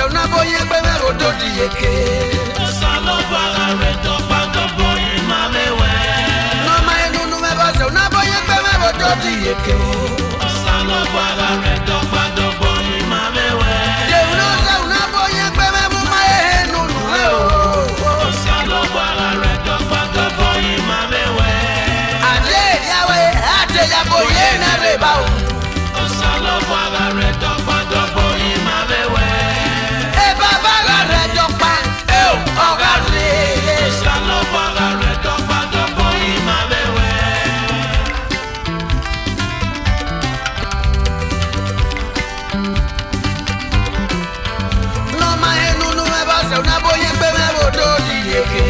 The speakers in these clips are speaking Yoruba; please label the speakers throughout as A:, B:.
A: Una boye bebe rodo dieke.
B: Salo para reto pando boy mamewe.
A: No mae nunu me bose una boye bebe rodo dieke.
B: Salo para reto pando boy mamewe.
A: De una boye bebe mu mae nunu o.
B: Salo para reto pando boy mamewe.
A: Ate ya boye na reba o.
B: Salo para reto pando boy mamewe. Salo para reto pando boy mamewe.
A: No mae nunu me bose una boye bebe rodo dieke.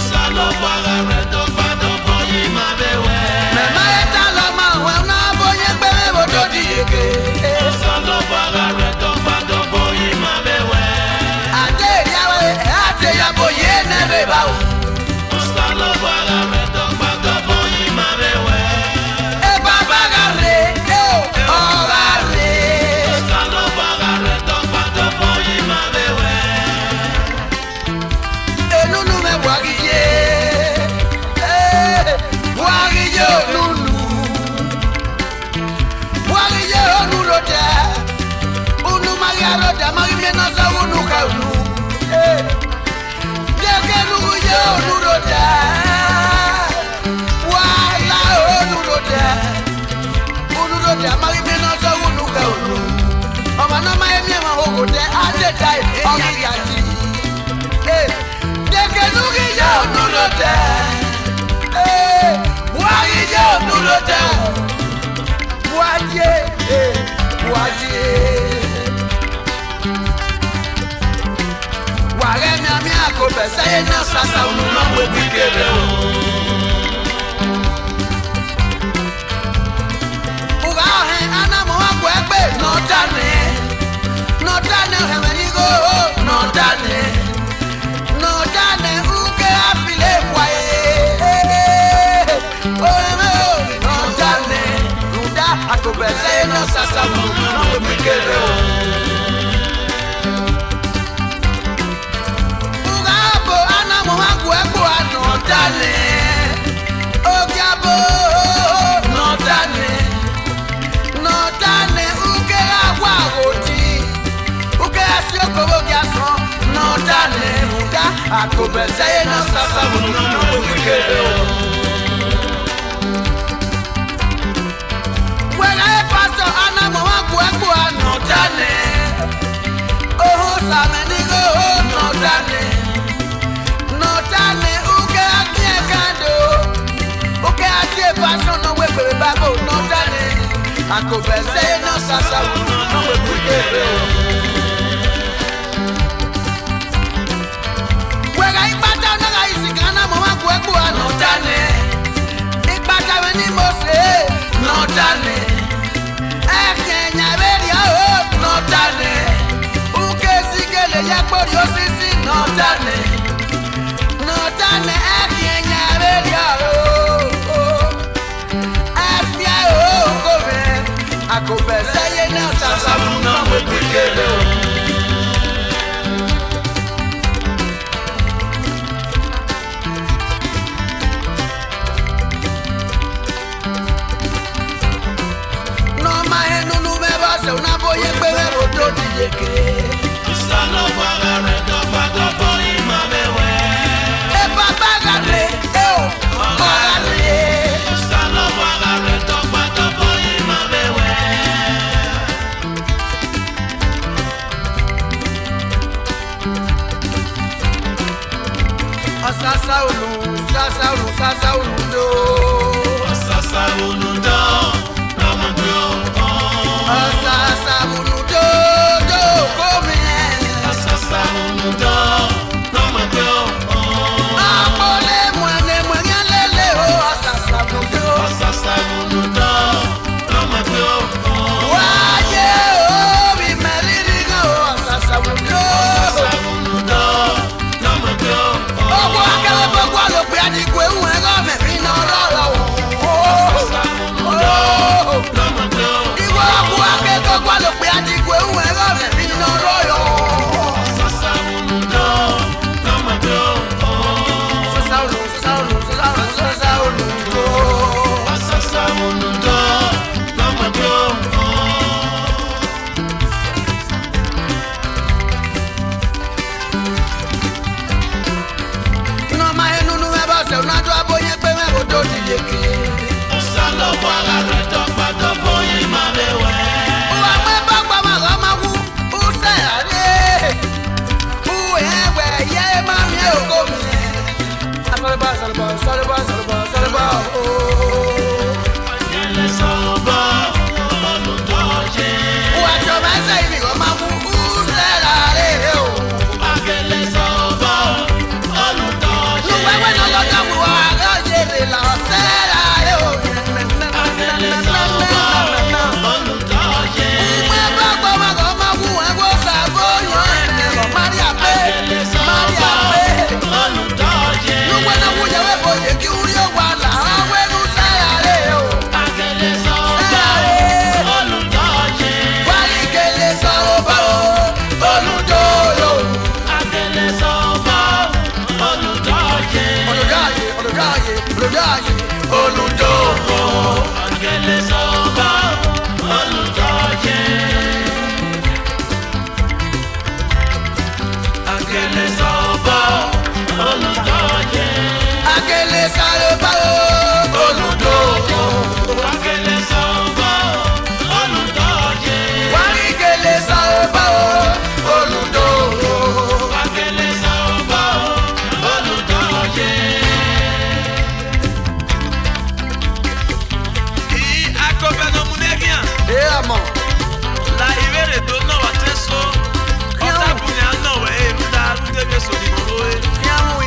B: Salo para reto pando boy mamewe.
A: Me mae talo ma una boye bebe rodo dieke.
B: Salo para reto pando boy mamewe.
A: Ate ya boye na reba o.
B: Salo para reto pando boy mamewe.
A: Baba garre, o garre.
B: Salo para reto pando boy mamewe.
A: Nunu me wagiye, wagiye nunu, wagiye nunu roda, unu magaro da magime na sa unu kaunu. Deke nunu ye nunu roda, wala unu roda magime na sa unu kaunu. Omana maemye mahogo de ade dai ogiyati. Deke nugi yo nurote, wagi yo nurote, waje, waje. Wage mi ami akobe saye na sasa unu na webu kere o. Uga ohe anamo akwe egbe notane, notane hemenigo notane. No dane uke afile kwaye. No dane nuda akobese no sasa mu no wepikere o. Ugabo anamo hagu ebo no dane. Ogiabo no dane. No dane uke agwa oti. Uke asioko bogiaso no dane. Akobese no sasa mu no wepikere o. Pastor anamo hagu ebo no dane. Oh samenigo no dane. No dane uke atie kando. Uke atie pastor no wepe babo no dane. Akobese no sasa mu no wepikere o. No dane, ikpata weni mose, no dane, ekenya beria o, no dane, uke sigele yakbori osisi, no dane, ekenya beria o, efia o kome, akobese ye na sasa mu no wepikere o. Una boye bebe rodo dieke.
B: Salo para reto pando boy mamewe.
A: Baba garre, garre.
B: Salo para reto pando boy mamewe.
A: Sasa unu do.
B: Sasa unu do, namundo.
A: Sasa unu do, do come.
B: Sasa unu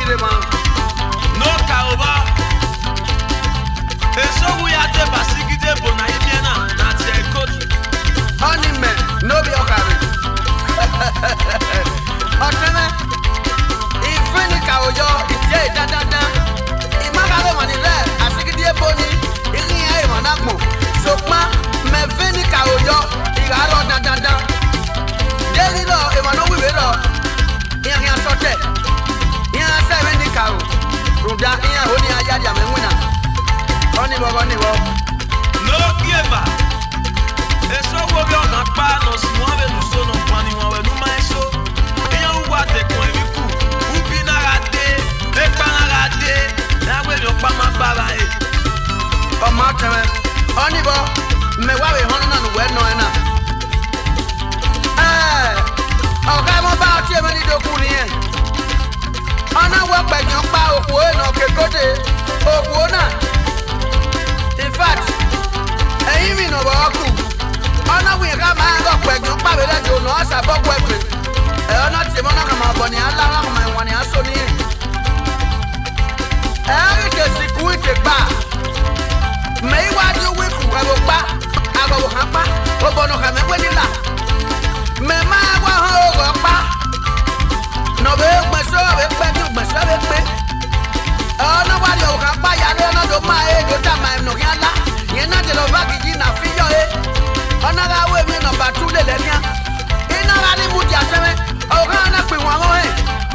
A: de ma.
B: No kaoba. Eso ya te basigide bona ibiena na tie kotu.
A: Oni me no be okare. Oteme. Ifeni ka ojo ite dadada. Imagalo mani le asigide boni. Iri ya e managmo. So ma me veni ka ojo igaro dadada. Deli lo e mano wiwe lo. Iya sote. Iya se veni ka o. Ruda iya honi aya dia me wina. Oni bo.
B: No gieva. Eso wo bi ona pa no si won be nu so no pani won we nu ma eso. Eyan wa te kon ebiku. Ubi na rate, e pa na rate. Na we no pa ma baba e.
A: O ma teme. Oni bo me wa we hono na no we no na. O ka mo ba ti e me ni doku ni e. Ona wo gbeyan pa oku e no kekote. Oku na. In fact, ẹ̀yin mi nà wọ́n kù. Ọ̀nà wíyẹn ká máa ń gọ̀pọ̀ ẹ̀gbọ́n pàwé lẹ́jọ́ ònà ọ̀sà bọ́kù ẹ̀pẹ̀. Ọ̀nà tí mo náà kà máa bọ̀ ní alára kà máa ìwọ̀n ní aṣọ níyẹn. Ẹ̀rí kèsì kú ìtè gbà. Mẹ̀yìn wájú wíkù ẹ̀bù pa. Àgọ̀wò hàn pa. Ó bọ̀nù kàmí wé nílà. Mẹ̀má wá hàn ògò pa. Nọ̀bẹ̀ gbèsè ọ̀bẹ̀ pẹ́ kí gbèsè ọ̀bẹ̀ pẹ́. Ọ̀nà wájú ògò pa yàrá ọ̀nà tó máa ẹ̀ lóta máa ẹ̀ nù yá lá. Yẹn náà tẹ̀lé ọba kìí na fi yọ ẹ. Ọ̀nà ká wé mi nọmba 2 lè lẹ́ni á. Iná ra ní mu di àtẹ́mẹ́. Ọ̀gá ọ̀nà pè wọ́n àwọn ẹ̀.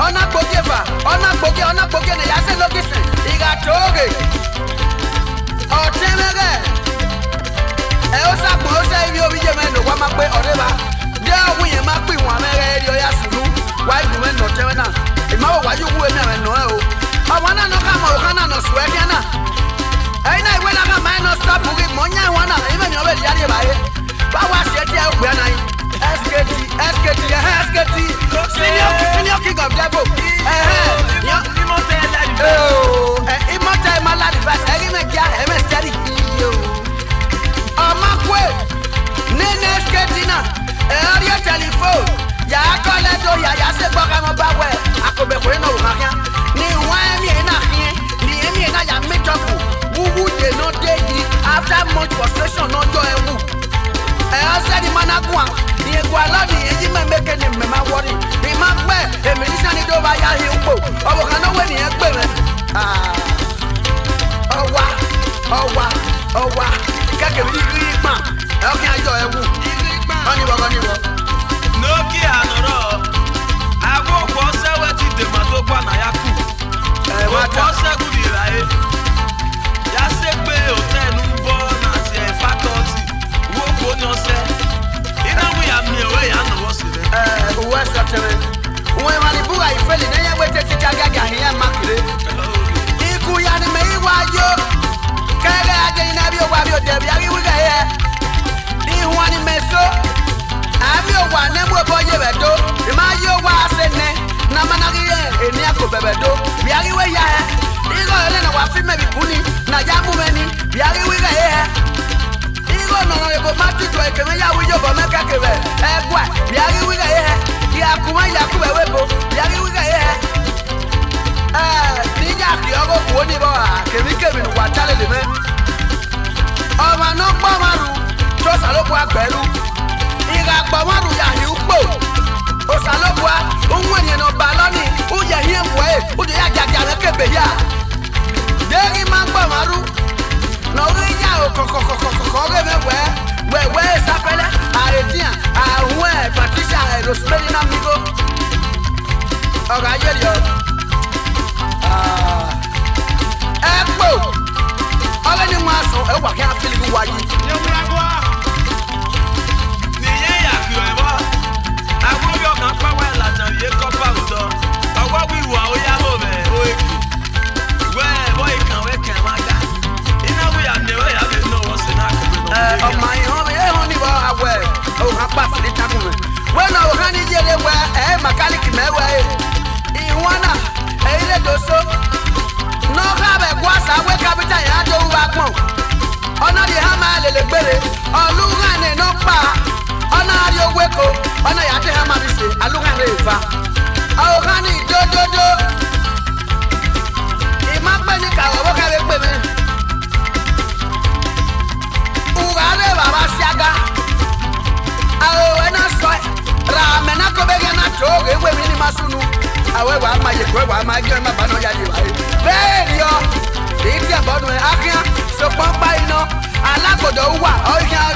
A: Ọ̀nà gbòógè fà. Ọ̀nà gbòógè nìyá sẹ́ lókìsìn. Ìgà tóógè. Ọ̀tẹ́mẹ́rẹ́. Ẹ ó sàpò ó sẹ́ ibi omi jẹ́ mẹ́nu wá máa pé ọ̀rẹ́ bá. Dé ọ̀hún yẹn máa pè wọ́n amẹ́rẹ́ ẹ̀rí ọ̀yà sùnú. Wáyé ìgbìmọ̀ ẹ̀ nà ọ̀tẹ́mẹ́ náà. Ìmáwò wájú wú ẹ̀mí àmẹ́ nà ẹ̀ o. Ọ̀wọ́n náà nọ ká mọ̀ ọ̀ká náà nọ sùn ẹ̀kẹ́ náà. Ẹ̀yin náà ìwé náà ká máa ń nọ stop rí mọ̀ nyá ìwọ̀n náà ẹ̀yin mẹ́rin ọ̀bẹ̀ ìyáde báyé. Báwo àṣẹ tí ẹ gbé náà yìí? SKT senior king of devil. Ìmọ̀tẹ́ ìmọ̀lá device ẹ̀yin mẹ́kíá ẹ̀mẹ́ sẹ́rí iye o. Ọmọ kwe nínú SKT náà ẹ̀rí tẹlifóònù yàrá kọ́lẹ́ tó yàrá ṣe gbọ́ ká mọ́ bá wẹ̀ àkọ́bẹ̀kùnrin náà wò máa kíá. Ní ìwọ̀n ẹ̀mí ẹ̀ náà kíyẹn ní ẹ̀mí ẹ̀ náà yà mí jọ́kù. Wúwú dè náà dé yìí after much frustration náà jọ ẹ̀ wù. Ẹ̀yọ́ sẹ́ni mana gùn à ní egun alọ́ọ̀dì èyí mẹ́mẹ́kẹ́ ni mẹ́má wọ́rí. Ní má pẹ́ èmi ní sani tó bá yá hi ń pò ọ̀bùn kan náà wẹ̀ nìyẹn pè rẹ̀. Ọ̀wà kẹ́kẹ́ mi rí gbà ẹ̀yọ́ kí n ajọ ẹ̀ wù. Ọ̀nìbọ̀.
B: N'oge anọrọ, agwọ kwọ sẹ́wẹ́ ti dèmà tó gbà nà ya kù. Kwọ sẹ́gun bìrà yé. Ya ṣe pé hòtẹ́ẹ̀lì ń bọ́ nàti ẹ̀ fátọ́ọ̀tì. Wo kò ní ọsẹ. Iná wí àmì ẹ̀wé yà ń nọwọ́ sí rẹ̀.
A: Uwe sọtẹrẹ. Uwe mani buga ifeli na ya wete ti gagaga hiya makire. Iku ya ni mei wa yo. Kere aje ni nabi owa bi o debi ari wiga ye. Ihu ani meso. Abi owa nemu ebo ye bedo. Ima yo wa asene. Na managi ye eni ako bebedo. Bi ari we ya he. Igo ele na wa fi mebi kuni. Na ya mu meni. Bi ari wiga ye he. Igo no ebo mati to ekeme ya wi yo bo meka kebe. Egwa bi ari wiga ye he. Yakuma yakube webo. Bi ari wiga ye he. Níjà kì ọkọ̀ kò ní bọ̀ kèmíkèmí wà jálè lè mẹ́. Ọmọ náà gbọ́ márùn tó sàlóbùa pẹ̀lú. Ìgbà gbọ́ márùn yà hí pò. O sàlóbùa ohun ènìyàn náà bá lọ́nì. Ó yẹ hí ẹ̀mùwẹ̀ ẹ̀ ó jẹ́ yàgàgà rẹ̀ kébè yá. Déèrí máa ń gbọ́ márùn. Nà orí yà ó kọ̀kọ̀kọ̀kọ̀ rẹ̀ mẹ́wẹ́. Wẹ̀wẹ́ sápẹ́lẹ́ àrètíyàn àrùn ẹ̀ Patricia ẹ̀ Rosemary náà mi kó. Ọ̀rọ̀ ayé rí ọ. Ekpo ọlẹ́ ni wọ́n aṣọ ẹwà kí á fílì wáyé.
B: Nìyẹn yàgbé ẹ̀wọ́. Agbóyọ̀ kan pàwọ́ ẹ̀ làtàn yé kọ́pà òtọ́. Ọwọ́ wíwà ó yá hó mẹ́ ó èkó. Wẹ́ ẹ̀bọ́ ìkànwé kẹ̀ máa dá. Iná wíyà ni ó yà lè ná wọ́n sí náà kébé náà.
A: Ọmọ ìhàn mi ẹ̀hún ni wọ́n awẹ́ òhun apá fìdí takùn mi. Wọ́n náà òhun ní yẹlé wẹ́ ẹ̀ màkálíkì mẹ́wẹ́ ẹ̀. Ìwọ́n náà èyí lè dòso. N'ọkọ abẹ́kú àṣà wé kápítà yẹn á tó wá pọ̀n. Ọ̀nà di hama lèlè gbére. Ọ̀lùhàn ní iná pa. Ọ̀nà àrí owó èkó. Ọ̀nà yàtí hama mi sè alùhàn lè fa. Ọ̀hán ní ìdódódó. pé ní kàwé owó kàwé pè mí. Ugare bàbá ṣága. Àwọn òwe náà sọ ẹ̀. Ràmẹ̀ náà kó bẹ́ẹ̀ yẹn náà tó ewé mi ní masunu. Àwọn ìwà máa yẹ kó ìwà máa jẹ́ ẹ̀ má bá náà yá ni wáyé. Bẹ́ẹ̀ ni ọ, èyí tí àbọ̀dún ẹ̀ ákíá sọpọ́n pa iná. Alágbòdo wà ọ̀yàn